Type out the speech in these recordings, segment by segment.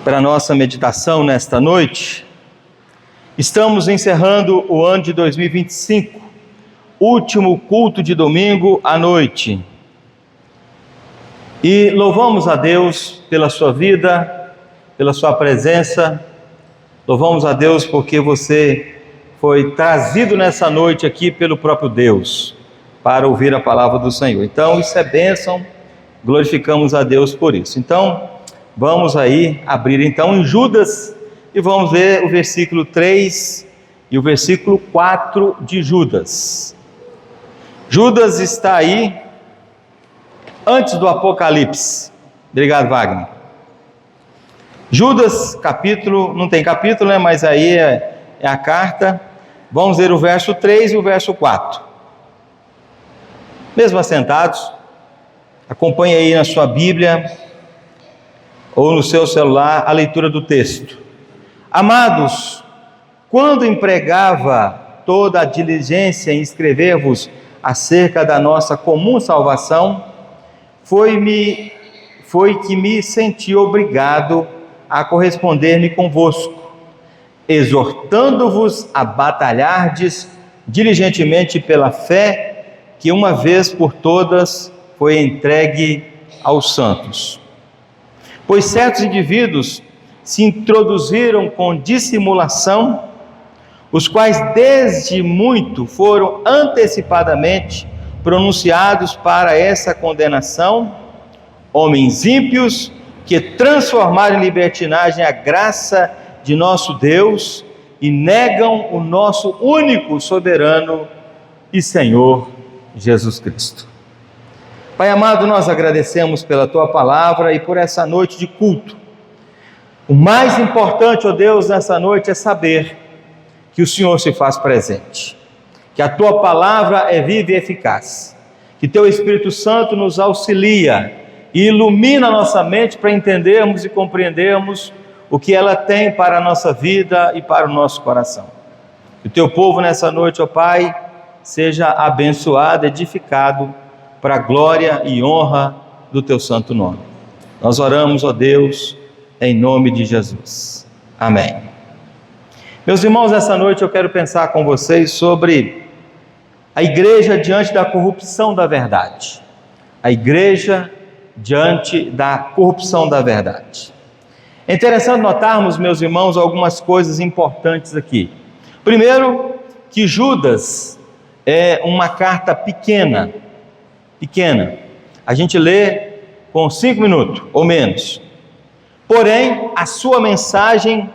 para a nossa meditação nesta noite. Estamos encerrando o ano de 2025, último culto de domingo à noite. E louvamos a Deus pela sua vida, pela sua presença. Louvamos a Deus porque você foi trazido nessa noite aqui pelo próprio Deus para ouvir a palavra do Senhor. Então isso é bênção, glorificamos a Deus por isso. Então vamos aí abrir então em Judas e vamos ver o versículo 3 e o versículo 4 de Judas. Judas está aí antes do Apocalipse. Obrigado, Wagner. Judas, capítulo, não tem capítulo, né? Mas aí é a carta. Vamos ver o verso 3 e o verso 4. Mesmo assentados, acompanhe aí na sua Bíblia ou no seu celular a leitura do texto. Amados, quando empregava toda a diligência em escrever-vos acerca da nossa comum salvação, foi que me senti obrigado a corresponder-me convosco, exortando-vos a batalhardes diligentemente pela fé que uma vez por todas foi entregue aos santos. Pois certos indivíduos se introduziram com dissimulação, os quais desde muito foram antecipadamente pronunciados para essa condenação, homens ímpios que transformaram em libertinagem a graça de nosso Deus e negam o nosso único soberano e Senhor Jesus Cristo. Pai amado, nós agradecemos pela Tua palavra e por essa noite de culto. O mais importante, ó Deus, nessa noite é saber que o Senhor se faz presente, que a Tua palavra é viva e eficaz, que Teu Espírito Santo nos auxilia e ilumina a nossa mente para entendermos e compreendermos o que ela tem para a nossa vida e para o nosso coração. Que o Teu povo nessa noite, ó Pai, seja abençoado, edificado para a glória e honra do Teu santo nome. Nós oramos, ó Deus, em nome de Jesus. Amém. Meus irmãos, nessa noite eu quero pensar com vocês sobre a igreja diante da corrupção da verdade. A igreja diante da corrupção da verdade. É interessante notarmos, meus irmãos, algumas coisas importantes aqui. Primeiro, que Judas é uma carta pequena. A gente lê com 5 minutos ou menos. Porém, a sua mensagem,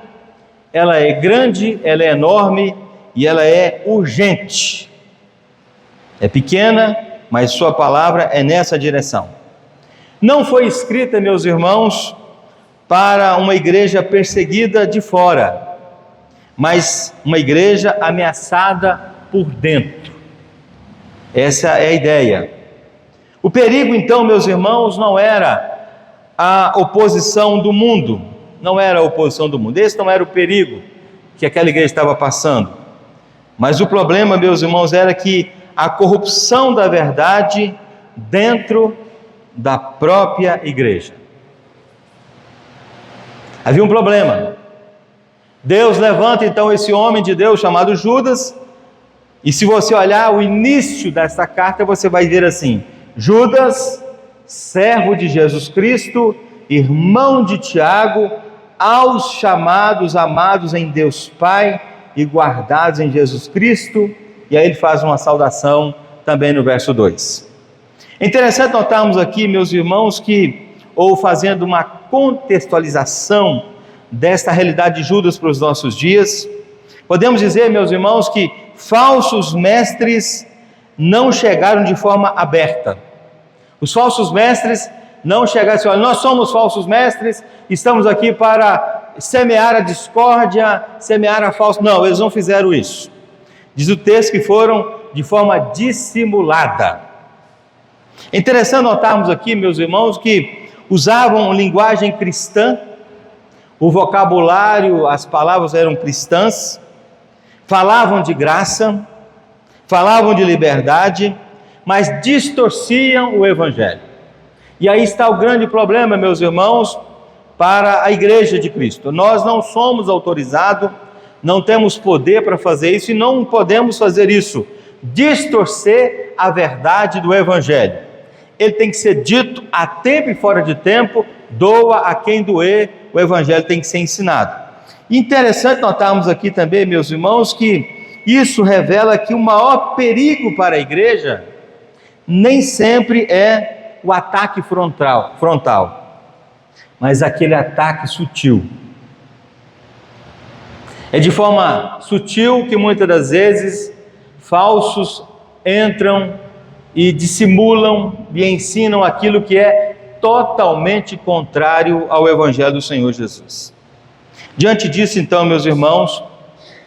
ela é grande, ela é enorme e ela é urgente. É pequena, mas sua palavra é nessa direção. Não foi escrita, meus irmãos, para uma igreja perseguida de fora, mas uma igreja ameaçada por dentro. Essa é a ideia. O perigo, então, meus irmãos, não era a oposição do mundo, esse não era o perigo que aquela igreja estava passando, mas o problema, meus irmãos, era que a corrupção da verdade dentro da própria igreja. Havia um problema. Deus levanta então esse homem de Deus chamado Judas, e se você olhar o início dessa carta, você vai ver assim: Judas, servo de Jesus Cristo, irmão de Tiago, aos chamados, amados em Deus Pai e guardados em Jesus Cristo. E aí ele faz uma saudação também no verso 2. É interessante notarmos aqui, meus irmãos, ou fazendo uma contextualização desta realidade de Judas para os nossos dias, podemos dizer, meus irmãos, que falsos mestres não chegaram de forma aberta. Os falsos mestres não chegaram assim: olha, nós somos falsos mestres, estamos aqui para semear a discórdia, semear a falsa. Não, eles não fizeram isso. Diz o texto que foram de forma dissimulada. É interessante notarmos aqui, meus irmãos, que usavam linguagem cristã, o vocabulário, as palavras eram cristãs, falavam de graça, falavam de liberdade, mas distorciam o Evangelho. E aí está o grande problema, meus irmãos, para a igreja de Cristo. Nós não somos autorizados, não temos poder para fazer isso e não podemos fazer isso, distorcer a verdade do Evangelho. Ele tem que ser dito a tempo e fora de tempo, doa a quem doer, o Evangelho tem que ser ensinado. Interessante notarmos aqui também, meus irmãos, que isso revela que o maior perigo para a igreja nem sempre é o ataque frontal, mas aquele ataque sutil. É de forma sutil que muitas das vezes falsos entram e dissimulam e ensinam aquilo que é totalmente contrário ao Evangelho do Senhor Jesus. Diante disso, então, meus irmãos,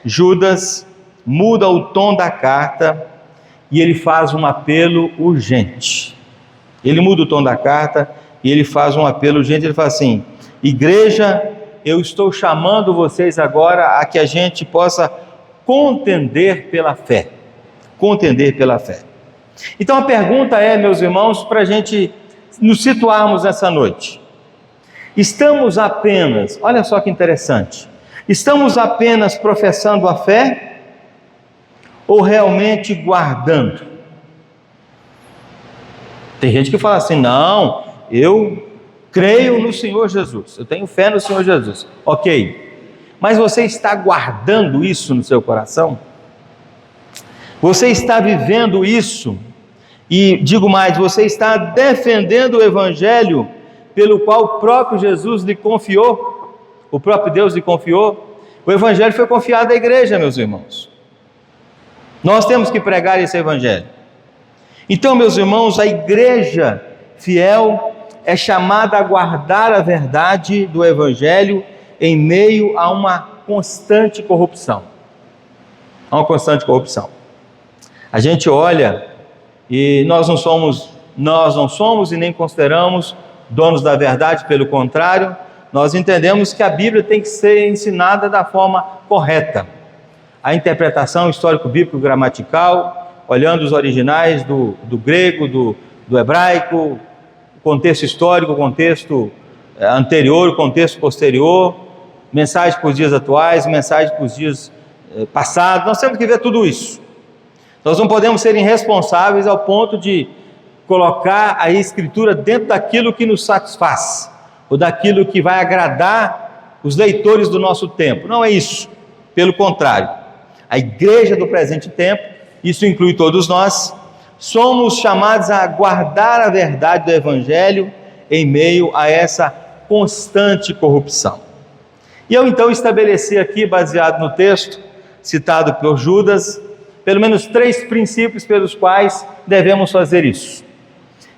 Judas muda o tom da carta e ele faz um apelo urgente. Ele muda o tom da carta e ele faz um apelo urgente. Ele fala assim: igreja, eu estou chamando vocês agora a que a gente possa contender pela fé. Contender pela fé. Então a pergunta é, meus irmãos, para a gente nos situarmos nessa noite: estamos apenas, olha só que interessante, estamos apenas professando a fé ou realmente guardando? Tem gente que fala assim: não, eu creio no Senhor Jesus, eu tenho fé no Senhor Jesus. Ok, mas você está guardando isso no seu coração? Você está vivendo isso? E digo mais, você está defendendo o Evangelho pelo qual o próprio Jesus lhe confiou? O próprio Deus lhe confiou? O Evangelho foi confiado à igreja, meus irmãos. Nós temos que pregar esse Evangelho. Então, meus irmãos, a igreja fiel é chamada a guardar a verdade do Evangelho em meio a uma constante corrupção. A uma constante corrupção. A gente olha e nós não somos e nem consideramos donos da verdade, pelo contrário, nós entendemos que a Bíblia tem que ser ensinada da forma correta. A interpretação histórico-bíblico-gramatical, olhando os originais do grego, do hebraico, o contexto histórico, o contexto anterior, o contexto posterior, mensagem para os dias atuais, mensagem para os dias passados, nós temos que ver tudo isso. Nós não podemos ser irresponsáveis ao ponto de colocar a Escritura dentro daquilo que nos satisfaz, ou daquilo que vai agradar os leitores do nosso tempo. Não é isso, pelo contrário. A igreja do presente tempo, isso inclui todos nós, somos chamados a guardar a verdade do Evangelho em meio a essa constante corrupção. E eu então estabeleci aqui, baseado no texto citado por Judas, pelo menos 3 princípios pelos quais devemos fazer isso.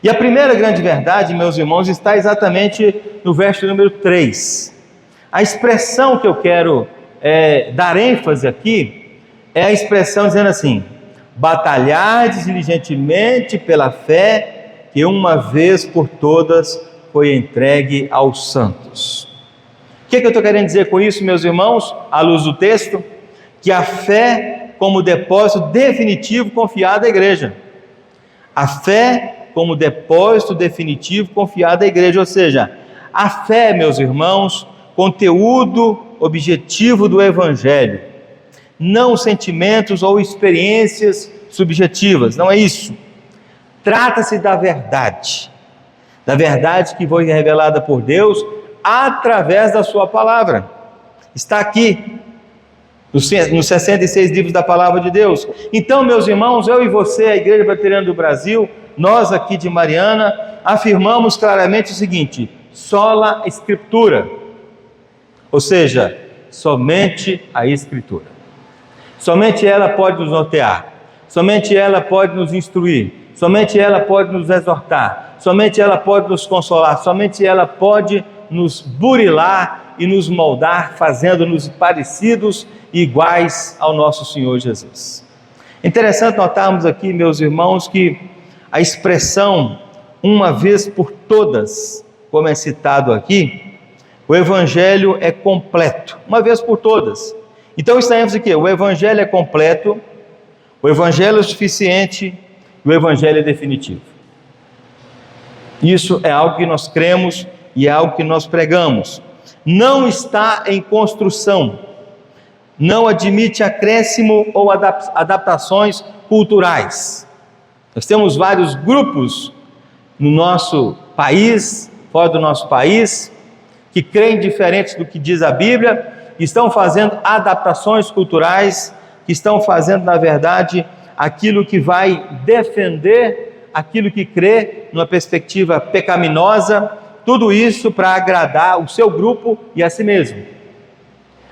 E a primeira grande verdade, meus irmãos, está exatamente no verso número 3. A expressão que eu quero dar ênfase aqui é a expressão dizendo assim: batalhar diligentemente pela fé que uma vez por todas foi entregue aos santos. O que eu estou querendo dizer com isso, meus irmãos, à luz do texto? Que a fé como depósito definitivo confiado à igreja. A fé como depósito definitivo confiado à igreja, ou seja, a fé, meus irmãos, conteúdo objetivo do Evangelho, não sentimentos ou experiências subjetivas, não é isso. Trata-se da verdade que foi revelada por Deus através da sua palavra. Está aqui nos 66 livros da palavra de Deus. Então, meus irmãos, eu e você, a Igreja Presbiteriana do Brasil, nós aqui de Mariana, afirmamos claramente o seguinte: sola Escritura, ou seja, somente a Escritura. Somente ela pode nos nortear, somente ela pode nos instruir, somente ela pode nos exortar, somente ela pode nos consolar, somente ela pode nos burilar e nos moldar, fazendo-nos parecidos e iguais ao nosso Senhor Jesus. Interessante notarmos aqui, meus irmãos, que a expressão uma vez por todas, como é citado aqui, o Evangelho é completo, uma vez por todas. Então está ênfase aqui: o Evangelho é completo, o Evangelho é suficiente e o Evangelho é definitivo. Isso é algo que nós cremos e é algo que nós pregamos. Não está em construção, não admite acréscimo ou adaptações culturais. Nós temos vários grupos no nosso país, fora do nosso país, que creem diferente do que diz a Bíblia, estão fazendo adaptações culturais, que estão fazendo, na verdade, aquilo que vai defender aquilo que crê numa perspectiva pecaminosa, tudo isso para agradar o seu grupo e a si mesmo.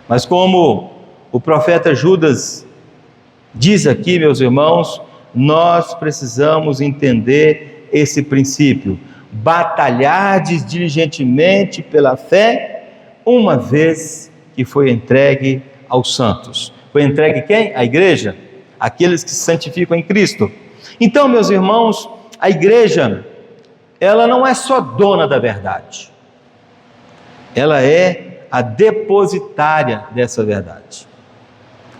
Mas como o profeta Judas diz aqui, meus irmãos, nós precisamos entender esse princípio: batalhardes diligentemente pela fé, uma vez que foi entregue aos santos. Foi entregue quem? A igreja, aqueles que se santificam em Cristo. Então, meus irmãos, a igreja, ela não é só dona da verdade, ela é a depositária dessa verdade.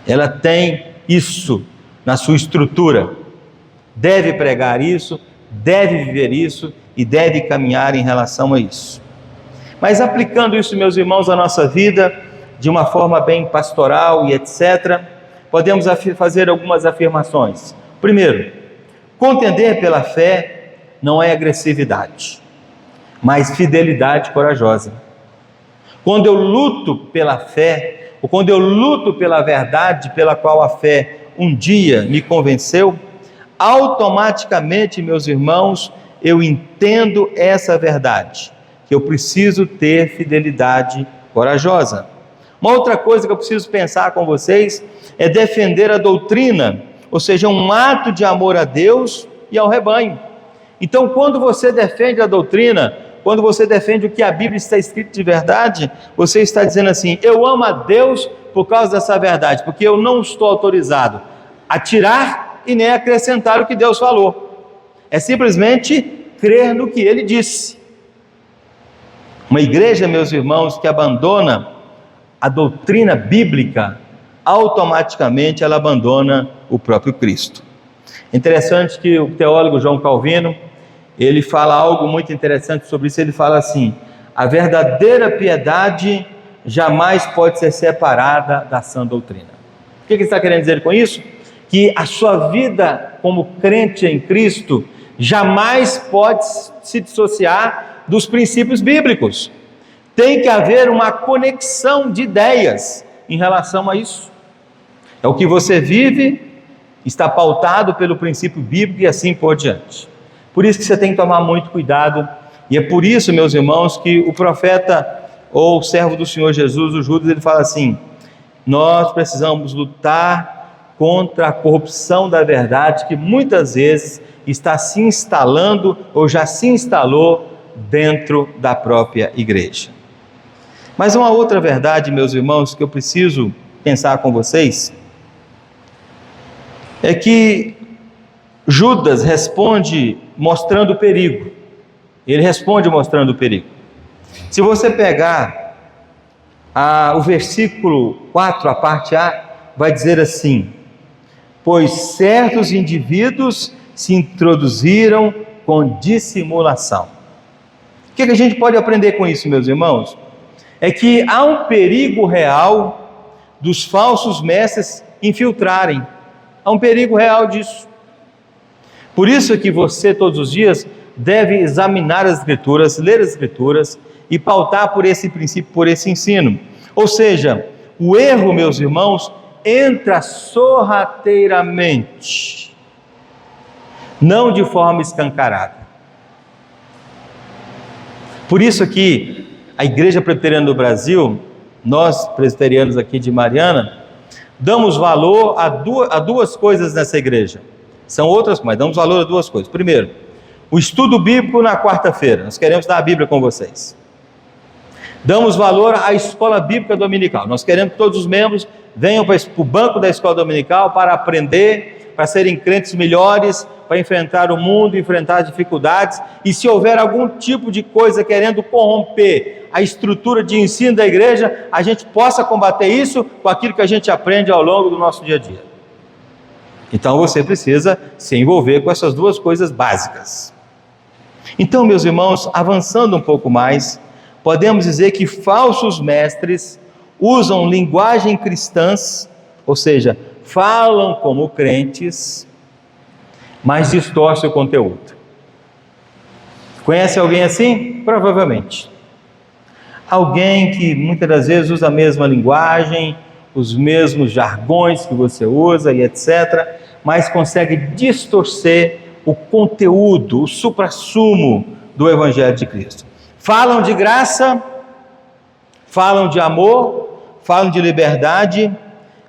Ela tem isso na sua estrutura, deve pregar isso, deve viver isso e deve caminhar em relação a isso. Mas aplicando isso, meus irmãos, à nossa vida, de uma forma bem pastoral e etc., podemos fazer algumas afirmações. Primeiro, contender pela fé não é agressividade, mas fidelidade corajosa. Quando eu luto pela fé, ou quando eu luto pela verdade pela qual a fé um dia me convenceu, automaticamente, meus irmãos, eu entendo essa verdade, que eu preciso ter fidelidade corajosa. Uma outra coisa que eu preciso pensar com vocês é defender a doutrina, ou seja, um ato de amor a Deus e ao rebanho. Então, quando você defende a doutrina, quando você defende o que a Bíblia está escrito de verdade, você está dizendo assim: eu amo a Deus por causa dessa verdade, porque eu não estou autorizado a tirar e nem a acrescentar o que Deus falou. É simplesmente crer no que Ele disse. Uma igreja, meus irmãos, que abandona a doutrina bíblica, automaticamente ela abandona o próprio Cristo. Interessante que o teólogo João Calvino, ele fala algo muito interessante sobre isso. Ele fala assim: a verdadeira piedade jamais pode ser separada da sã doutrina. O que ele está querendo dizer com isso? Que a sua vida como crente em Cristo jamais pode se dissociar dos princípios bíblicos. Tem que haver uma conexão de ideias em relação a isso. É o que você vive, está pautado pelo princípio bíblico e assim por diante. Por isso que você tem que tomar muito cuidado, e é por isso, meus irmãos, que o profeta ou o servo do Senhor Jesus, o Judas, ele fala assim: nós precisamos lutar contra a corrupção da verdade que muitas vezes está se instalando ou já se instalou dentro da própria igreja. Mas uma outra verdade, meus irmãos, que eu preciso pensar com vocês, é que Judas responde mostrando o perigo. Ele responde mostrando o perigo. Se você pegar o versículo 4, a parte A, vai dizer assim: pois certos indivíduos se introduziram com dissimulação. O que a gente pode aprender com isso, meus irmãos? É que há um perigo real dos falsos mestres infiltrarem. Há um perigo real disso. Por isso é que você todos os dias deve examinar as Escrituras, ler as Escrituras e pautar por esse princípio, por esse ensino. Ou seja, o erro, meus irmãos, entra sorrateiramente, não de forma escancarada. Por isso que a Igreja Presbiteriana do Brasil, nós presbiterianos aqui de Mariana, damos valor a duas coisas nessa igreja. São outras, mas damos valor a duas coisas. Primeiro, o estudo bíblico na quarta-feira. Nós queremos dar a Bíblia com vocês. Damos valor à escola bíblica dominical. Nós queremos que todos os membros venham para o banco da escola dominical para aprender, para serem crentes melhores, para enfrentar o mundo, enfrentar as dificuldades. E se houver algum tipo de coisa querendo corromper a estrutura de ensino da igreja, a gente possa combater isso com aquilo que a gente aprende ao longo do nosso dia a dia. Então você precisa se envolver com essas duas coisas básicas. Então, meus irmãos, avançando um pouco mais, podemos dizer que falsos mestres usam linguagem cristãs, ou seja, falam como crentes, mas distorcem o conteúdo. Conhece alguém assim? Provavelmente. Alguém que muitas das vezes usa a mesma linguagem, os mesmos jargões que você usa e etc., mas consegue distorcer o conteúdo, o suprassumo do Evangelho de Cristo. Falam de graça, falam de amor, falam de liberdade,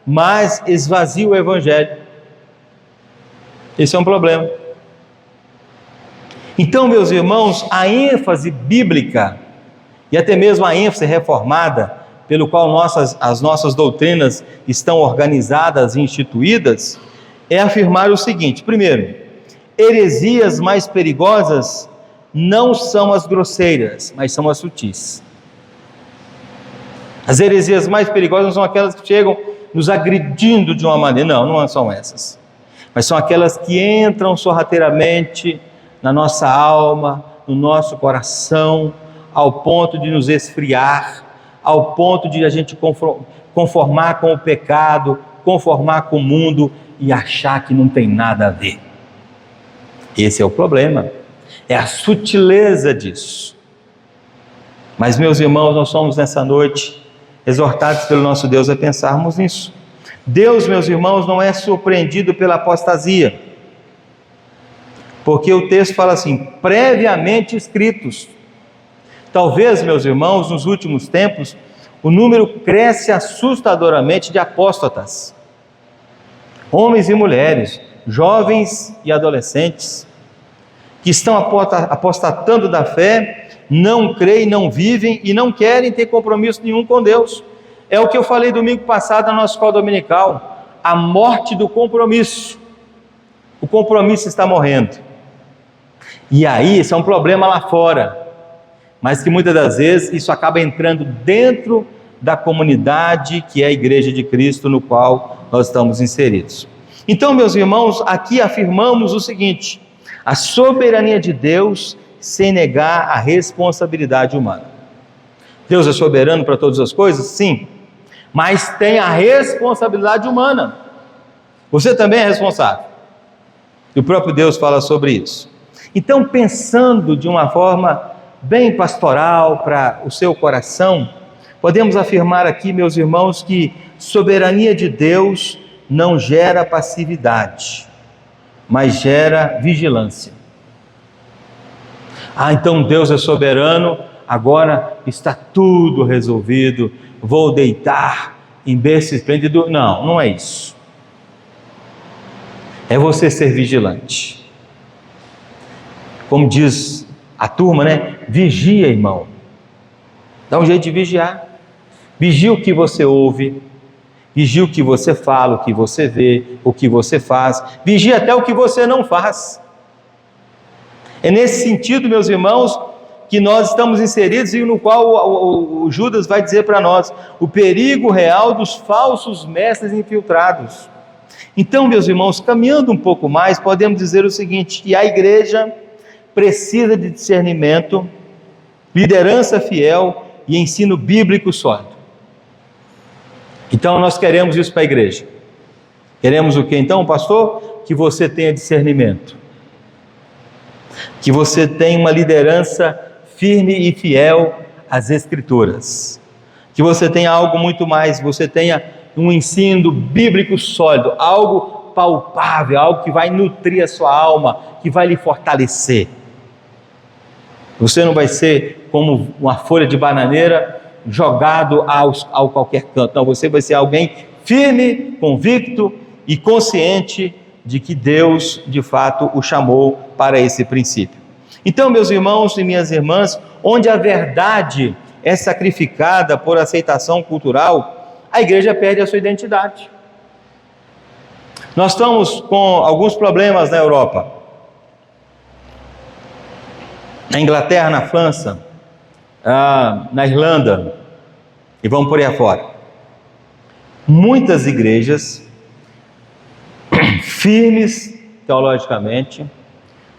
mas esvaziam o Evangelho. Esse é um problema. Então, meus irmãos, a ênfase bíblica e até mesmo a ênfase reformada, pelo qual as nossas doutrinas estão organizadas e instituídas, é afirmar o seguinte: primeiro, heresias mais perigosas não são as grosseiras, mas são as sutis. As heresias mais perigosas não são aquelas que chegam nos agredindo de uma maneira, não são essas, mas são aquelas que entram sorrateiramente na nossa alma, no nosso coração, ao ponto de nos esfriar, ao ponto de a gente conformar com o pecado, conformar com o mundo e achar que não tem nada a ver. Esse é o problema, é a sutileza disso. Mas, meus irmãos, nós somos nessa noite exortados pelo nosso Deus a pensarmos nisso. Deus, meus irmãos, não é surpreendido pela apostasia, porque o texto fala assim, previamente escritos. Talvez, meus irmãos, nos últimos tempos, o número cresce assustadoramente de apóstatas, homens e mulheres, jovens e adolescentes, que estão apostatando da fé, não creem, não vivem e não querem ter compromisso nenhum com Deus. É o que eu falei domingo passado na nossa escola dominical, a morte do compromisso. O compromisso está morrendo. E aí, isso é um problema lá fora, mas que muitas das vezes isso acaba entrando dentro da comunidade que é a Igreja de Cristo, no qual nós estamos inseridos. Então, meus irmãos, aqui afirmamos o seguinte: a soberania de Deus sem negar a responsabilidade humana. Deus é soberano para todas as coisas? Sim, mas tem a responsabilidade humana. Você também é responsável. E o próprio Deus fala sobre isso. Então, pensando de uma forma bem pastoral para o seu coração, podemos afirmar aqui, meus irmãos, que soberania de Deus não gera passividade, mas gera vigilância. Então Deus é soberano, agora está tudo resolvido, vou deitar em berço esplêndido. Não é isso. É você ser vigilante. Como diz a turma, né? Vigia, irmão. Dá um jeito de vigiar. Vigia o que você ouve, vigia o que você fala, o que você vê, o que você faz, vigia até o que você não faz. É nesse sentido, meus irmãos, que nós estamos inseridos e no qual o Judas vai dizer para nós o perigo real dos falsos mestres infiltrados. Então, meus irmãos, caminhando um pouco mais, podemos dizer o seguinte, que a igreja precisa de discernimento, liderança fiel e ensino bíblico sólido. Então nós queremos isso para a igreja. Queremos o que então, pastor? Que você tenha discernimento, que você tenha uma liderança firme e fiel às Escrituras, que você tenha algo muito mais, você tenha um ensino bíblico sólido, algo palpável, algo que vai nutrir a sua alma, que vai lhe fortalecer. Você não vai ser como uma folha de bananeira jogado ao qualquer canto. Não, você vai ser alguém firme, convicto e consciente de que Deus, de fato, o chamou para esse princípio. Então, meus irmãos e minhas irmãs, onde a verdade é sacrificada por aceitação cultural, a igreja perde a sua identidade. Nós estamos com alguns problemas na Europa. Na Inglaterra, na França, na Irlanda, e vamos por aí afora. Muitas igrejas firmes teologicamente,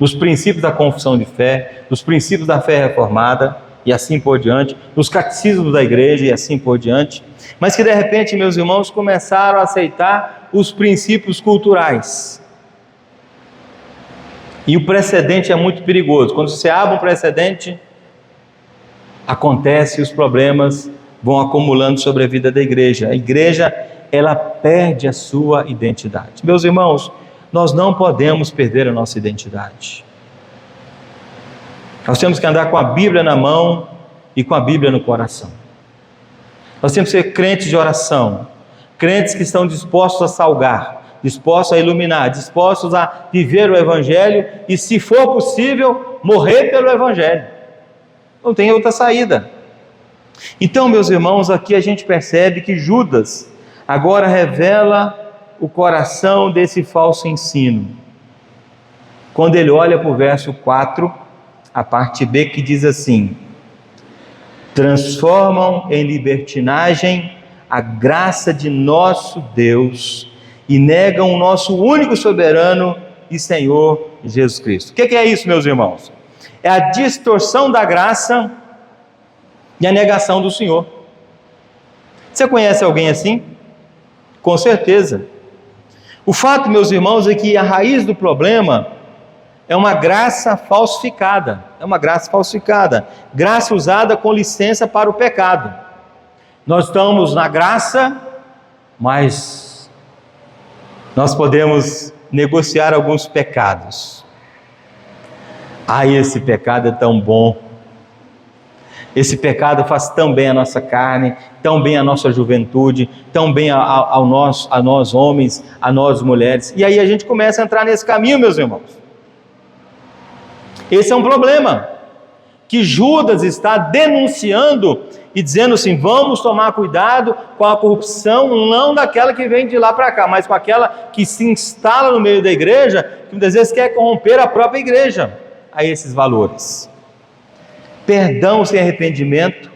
nos princípios da confissão de fé, nos princípios da fé reformada, e assim por diante, nos catecismos da igreja e assim por diante, mas que de repente, meus irmãos, começaram a aceitar os princípios culturais. E o precedente é muito perigoso. Quando você abre um precedente, acontece, os problemas vão acumulando sobre a vida da igreja. A igreja, ela perde a sua identidade. Meus irmãos, nós não podemos perder a nossa identidade. Nós temos que andar com a Bíblia na mão e com a Bíblia no coração. Nós temos que ser crentes de oração, crentes que estão dispostos a salgar, dispostos a iluminar, dispostos a viver o Evangelho e, se for possível, morrer pelo Evangelho. Não tem outra saída. Então, meus irmãos, aqui a gente percebe que Judas agora revela o coração desse falso ensino. Quando ele olha para o verso 4, a parte B, que diz assim: transformam em libertinagem a graça de nosso Deus e negam o nosso único soberano e Senhor Jesus Cristo. O que é isso, meus irmãos? É a distorção da graça e a negação do Senhor. Você conhece alguém assim? Com certeza. O fato, meus irmãos, é que a raiz do problema é uma graça falsificada. É uma graça falsificada. Graça usada com licença para o pecado. Nós estamos na graça, mas nós podemos negociar alguns pecados. Esse pecado é tão bom. Esse pecado faz tão bem a nossa carne, tão bem a nossa juventude, tão bem a nós homens, a nós mulheres. E aí a gente começa a entrar nesse caminho, meus irmãos. Esse é um problema que Judas está denunciando e dizendo assim: vamos tomar cuidado com a corrupção, não daquela que vem de lá para cá, mas com aquela que se instala no meio da igreja, que muitas vezes quer corromper a própria igreja a esses valores. Perdão sem arrependimento,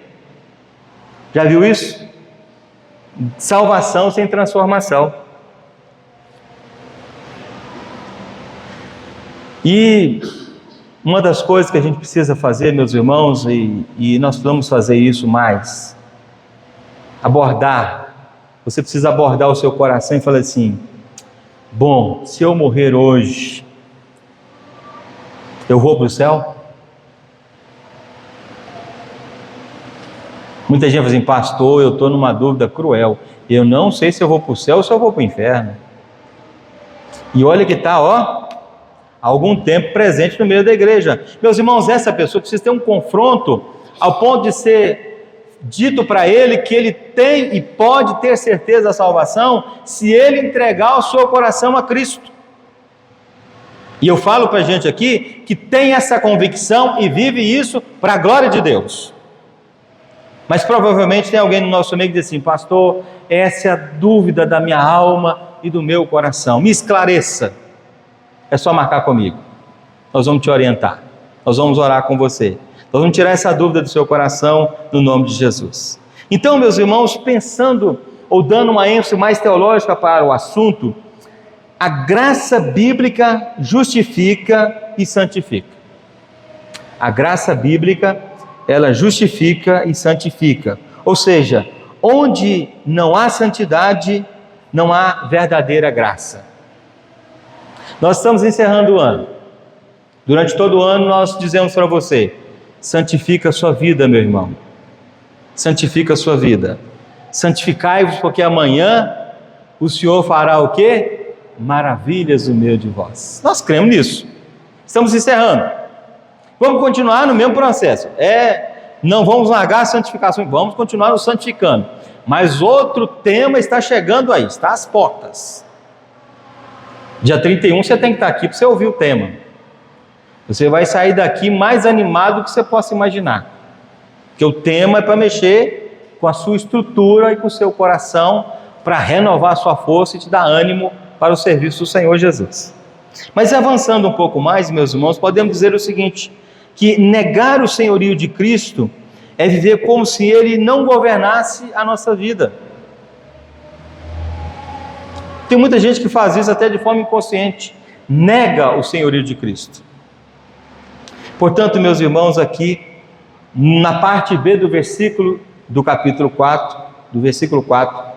já viu isso? Salvação sem transformação. E uma das coisas que a gente precisa fazer, meus irmãos, e nós vamos fazer isso mais, você precisa abordar o seu coração e falar assim: bom, se eu morrer hoje, eu vou para o céu? Muita gente fala assim: pastor, eu estou numa dúvida cruel, eu não sei se eu vou para o céu ou se eu vou para o inferno. E olha que está, há algum tempo presente no meio da igreja. Meus irmãos, essa pessoa precisa ter um confronto ao ponto de ser dito para ele que ele tem e pode ter certeza da salvação se ele entregar o seu coração a Cristo. E eu falo para a gente aqui que tem essa convicção e vive isso para a glória de Deus. Mas provavelmente tem alguém no nosso meio que diz assim: pastor, essa é a dúvida da minha alma e do meu coração, me esclareça. É só marcar comigo, nós vamos te orientar, nós vamos orar com você, nós vamos tirar essa dúvida do seu coração no nome de Jesus. Então, meus irmãos, pensando ou dando uma ênfase mais teológica para o assunto, a graça bíblica justifica e santifica. A graça bíblica, ela justifica e santifica. Ou seja, onde não há santidade, não há verdadeira graça. Nós estamos encerrando o ano. Durante todo o ano nós dizemos para você: santifica a sua vida, meu irmão. Santifica a sua vida. Santificai-vos, porque amanhã o Senhor fará o quê? Maravilhas no meio de vós. Nós cremos nisso. Estamos encerrando. Vamos continuar no mesmo processo. Não vamos largar a santificação, vamos continuar nos santificando. Mas outro tema está chegando aí, está às portas. Dia 31 você tem que estar aqui para você ouvir o tema. Você vai sair daqui mais animado do que você possa imaginar. Porque o tema é para mexer com a sua estrutura e com o seu coração, para renovar a sua força e te dar ânimo para o serviço do Senhor Jesus. Mas avançando um pouco mais, meus irmãos, podemos dizer o seguinte: que negar o senhorio de Cristo é viver como se Ele não governasse a nossa vida. Tem muita gente que faz isso até de forma inconsciente, nega o senhorio de Cristo. Portanto, meus irmãos, aqui Na parte B do capítulo 4, do versículo 4,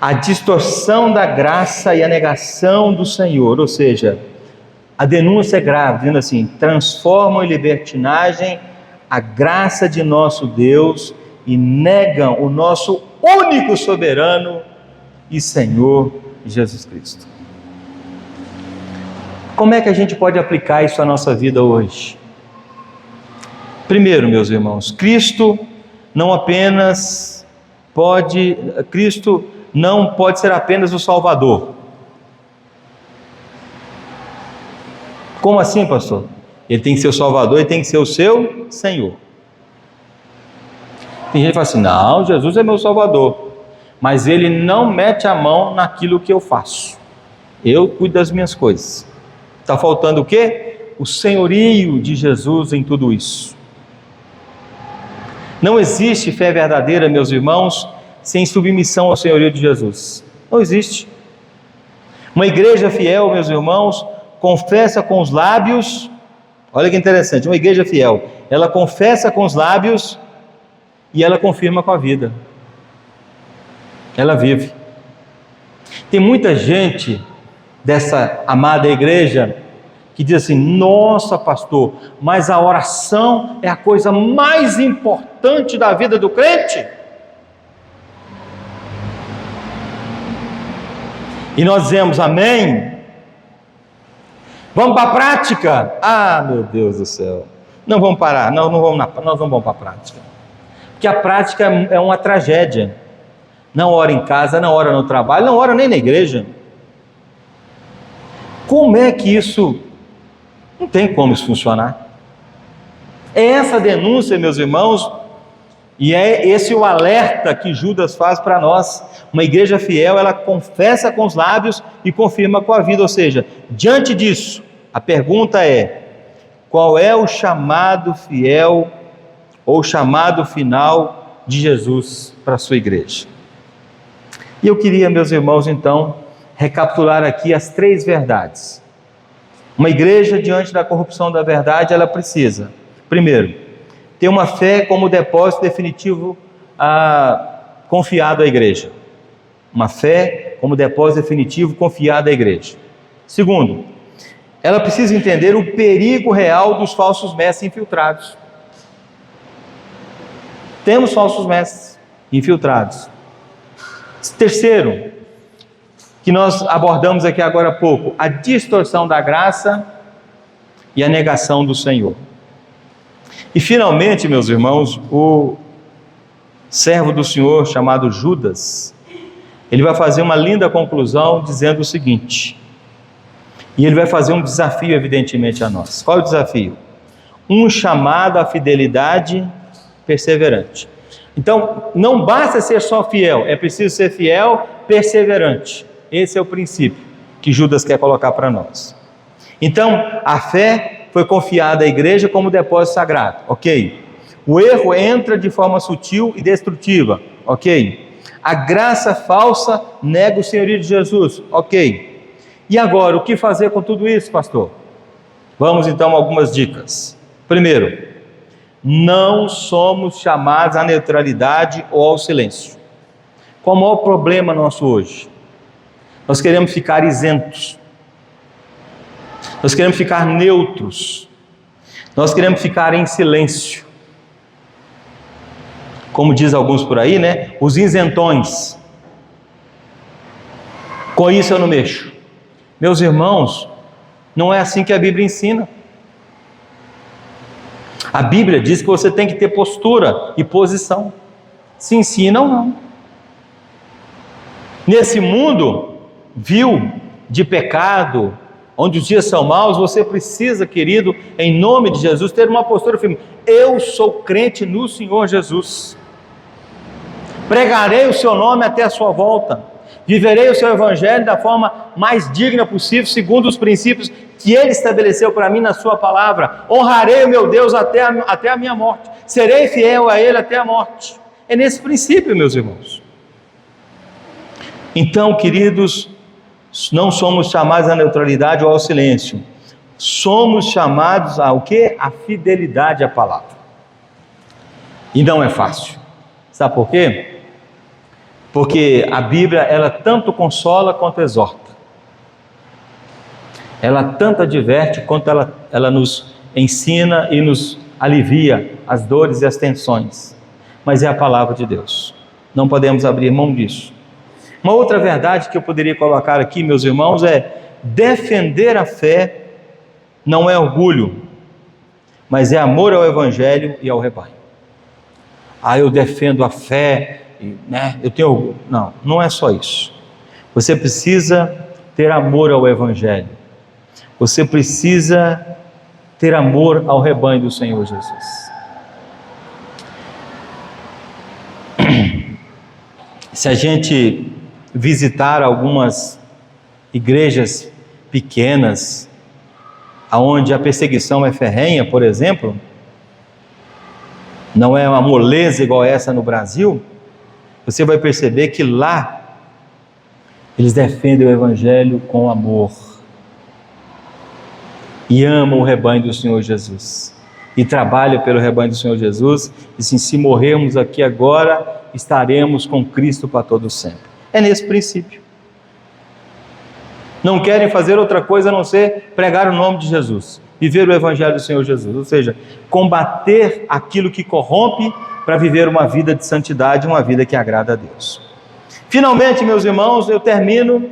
a distorção da graça e a negação do Senhor, ou seja, a denúncia é grave, dizendo assim: transformam em libertinagem a graça de nosso Deus e negam o nosso único soberano e Senhor Jesus Cristo. Como é que a gente pode aplicar isso à nossa vida hoje? Primeiro, meus irmãos, Cristo não pode ser apenas o Salvador. Como assim, pastor? Ele tem que ser o Salvador, ele tem que ser o seu Senhor. Tem gente que fala assim: não, Jesus é meu Salvador, mas ele não mete a mão naquilo que eu faço. Eu cuido das minhas coisas. Está faltando o quê? O senhorio de Jesus em tudo isso. Não existe fé verdadeira, meus irmãos, sem submissão ao senhorio de Jesus. Não existe. Uma igreja fiel, meus irmãos, confessa com os lábios. Olha que interessante, uma igreja fiel, ela confessa com os lábios e ela confirma com a vida. Ela vive. Tem muita gente dessa amada igreja que diz assim: nossa, pastor, mas a oração é a coisa mais importante da vida do crente. E nós dizemos amém. Vamos para a prática? Ah, meu Deus do céu, não vamos parar, nós não vamos para a prática, porque a prática é uma tragédia. Não ora em casa, não ora no trabalho, não ora nem na igreja. Como é que isso, não tem como isso funcionar? É essa denúncia, meus irmãos, e é esse o alerta que Judas faz para nós. Uma igreja fiel, ela confessa com os lábios e confirma com a vida. Ou seja, diante disso, a pergunta é: qual é o chamado fiel ou chamado final de Jesus para a sua igreja? E eu queria, meus irmãos, então, recapitular aqui as 3 verdades. Uma igreja diante da corrupção da verdade, ela precisa, primeiro, ter uma fé como depósito definitivo confiado à igreja. Uma fé como depósito definitivo confiado à igreja. Segundo, ela precisa entender o perigo real dos falsos mestres infiltrados. Temos falsos mestres infiltrados. Terceiro, que nós abordamos aqui agora há pouco, a distorção da graça e a negação do Senhor. E finalmente, meus irmãos, o servo do Senhor chamado Judas, ele vai fazer uma linda conclusão dizendo o seguinte, e ele vai fazer um desafio evidentemente a nós. Qual é o desafio? Um chamado à fidelidade perseverante. Então, não basta ser só fiel, é preciso ser fiel, perseverante. Esse é o princípio que Judas quer colocar para nós. Então, a fé foi confiada à igreja como depósito sagrado, ok? O erro entra de forma sutil e destrutiva, ok? A graça falsa nega o senhorio de Jesus, ok? E agora, o que fazer com tudo isso, pastor? Vamos então a algumas dicas. Primeiro, não somos chamados à neutralidade ou ao silêncio. Qual é o maior problema nosso hoje? Nós queremos ficar isentos, nós queremos ficar neutros, nós queremos ficar em silêncio. Como diz alguns por aí, né? Os isentões. Com isso eu não mexo. Meus irmãos, não é assim que a Bíblia ensina. A Bíblia diz que você tem que ter postura e posição. Se ensina ou não. Nesse mundo vil de pecado, onde os dias são maus, você precisa, querido, em nome de Jesus, ter uma postura firme. Eu sou crente no Senhor Jesus. Pregarei o seu nome até a sua volta. Viverei o seu evangelho da forma mais digna possível, segundo os princípios que Ele estabeleceu para mim na sua palavra. Honrarei o meu Deus até a minha morte. Serei fiel a Ele até a morte. É nesse princípio, meus irmãos. Então, queridos, não somos chamados à neutralidade ou ao silêncio. Somos chamados ao quê? À fidelidade à palavra. E não é fácil. Sabe por quê? Porque a Bíblia, ela tanto consola quanto exorta. Ela tanto adverte quanto ela nos ensina e nos alivia as dores e as tensões. Mas é a palavra de Deus. Não podemos abrir mão disso. Uma outra verdade que eu poderia colocar aqui, meus irmãos, é defender a fé não é orgulho, mas é amor ao Evangelho e ao rebanho. Eu defendo a fé, né? Eu tenho orgulho. Não, não é só isso. Você precisa ter amor ao Evangelho. Você precisa ter amor ao rebanho do Senhor Jesus. Se a gente visitar algumas igrejas pequenas, onde a perseguição é ferrenha, por exemplo, não é uma moleza igual essa no Brasil, você vai perceber que lá eles defendem o Evangelho com amor e amam o rebanho do Senhor Jesus e trabalham pelo rebanho do Senhor Jesus. E assim, se morrermos aqui agora, estaremos com Cristo para todo sempre. É nesse princípio. Não querem fazer outra coisa a não ser pregar o nome de Jesus, viver o Evangelho do Senhor Jesus, ou seja, combater aquilo que corrompe para viver uma vida de santidade, uma vida que agrada a Deus. Finalmente, meus irmãos, eu termino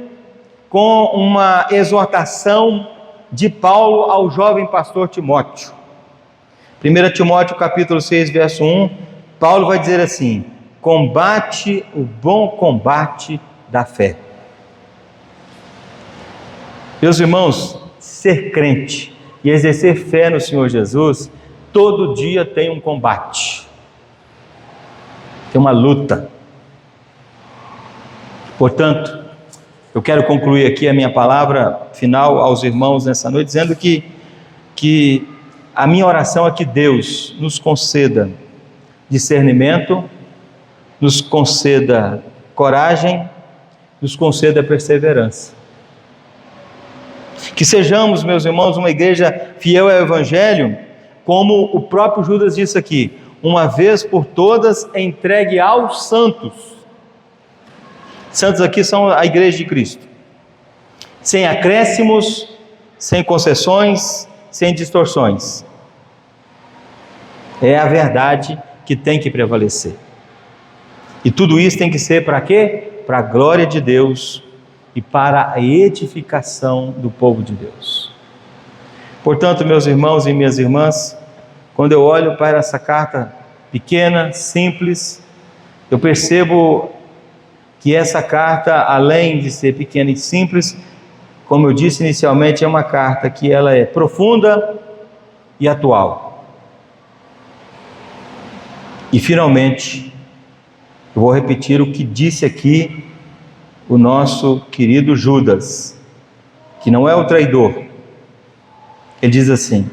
com uma exortação de Paulo ao jovem pastor Timóteo. 1 Timóteo capítulo 6, verso 1, Paulo vai dizer assim: combate o bom combate da fé. Meus irmãos, ser crente e exercer fé no Senhor Jesus, todo dia tem um combate, tem uma luta. Portanto, eu quero concluir aqui a minha palavra final aos irmãos nessa noite, dizendo que a minha oração é que Deus nos conceda discernimento, nos conceda coragem, nos conceda perseverança. Que sejamos, meus irmãos, uma igreja fiel ao Evangelho, como o próprio Judas disse aqui, uma vez por todas entregue aos santos. Santos aqui são a igreja de Cristo, sem acréscimos, sem concessões, sem distorções. É a verdade que tem que prevalecer. E tudo isso tem que ser para quê? Para a glória de Deus e para a edificação do povo de Deus. Portanto, meus irmãos e minhas irmãs, quando eu olho para essa carta pequena, simples, eu percebo que essa carta, além de ser pequena e simples, como eu disse inicialmente, é uma carta que ela é profunda e atual. E finalmente, eu vou repetir o que disse aqui o nosso querido Judas, que não é o traidor. Ele diz assim: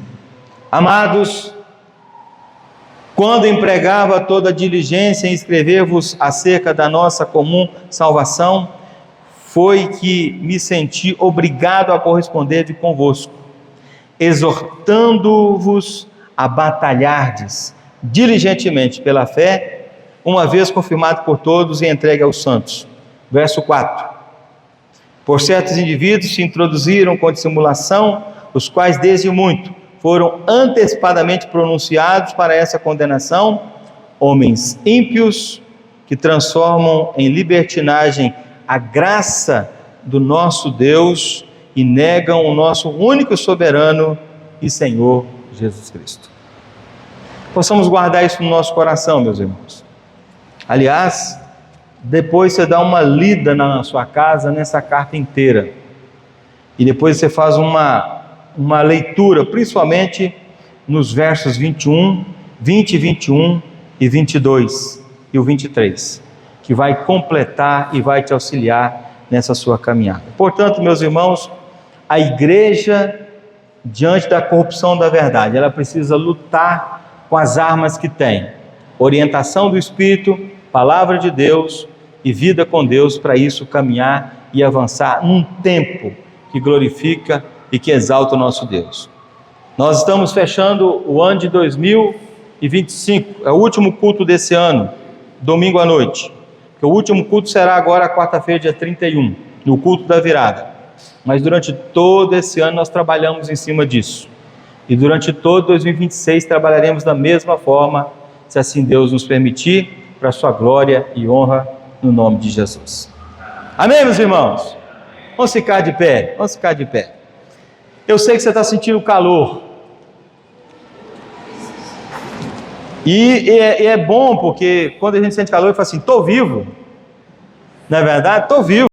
amados, quando empregava toda diligência em escrever-vos acerca da nossa comum salvação, foi que me senti obrigado a corresponder convosco, exortando-vos a batalhardes diligentemente pela fé, uma vez confirmado por todos e entregue aos santos. Verso 4: por certos indivíduos se introduziram com dissimulação, os quais desde muito foram antecipadamente pronunciados para essa condenação, homens ímpios que transformam em libertinagem a graça do nosso Deus e negam o nosso único soberano e Senhor Jesus Cristo. Possamos guardar isso no nosso coração, meus irmãos. Aliás, depois você dá uma lida na sua casa nessa carta inteira, e depois você faz uma leitura, principalmente nos versos 21, 20, 21 e 22 e o 23, que vai completar e vai te auxiliar nessa sua caminhada. Portanto, meus irmãos, a igreja, diante da corrupção da verdade, ela precisa lutar com as armas que tem: orientação do Espírito, palavra de Deus e vida com Deus, para isso caminhar e avançar num tempo que glorifica e que exalta o nosso Deus. Nós estamos fechando o ano de 2019 e 25, é o último culto desse ano, domingo à noite. O último culto será agora quarta-feira, dia 31, no culto da virada. Mas durante todo esse ano nós trabalhamos em cima disso. E durante todo 2026 trabalharemos da mesma forma, se assim Deus nos permitir, para a sua glória e honra, no nome de Jesus. Amém, meus irmãos? Vamos ficar de pé, vamos ficar de pé. Eu sei que você está sentindo calor. E é bom, porque quando a gente sente calor, ele fala assim, estou vivo. Não é verdade? Estou vivo.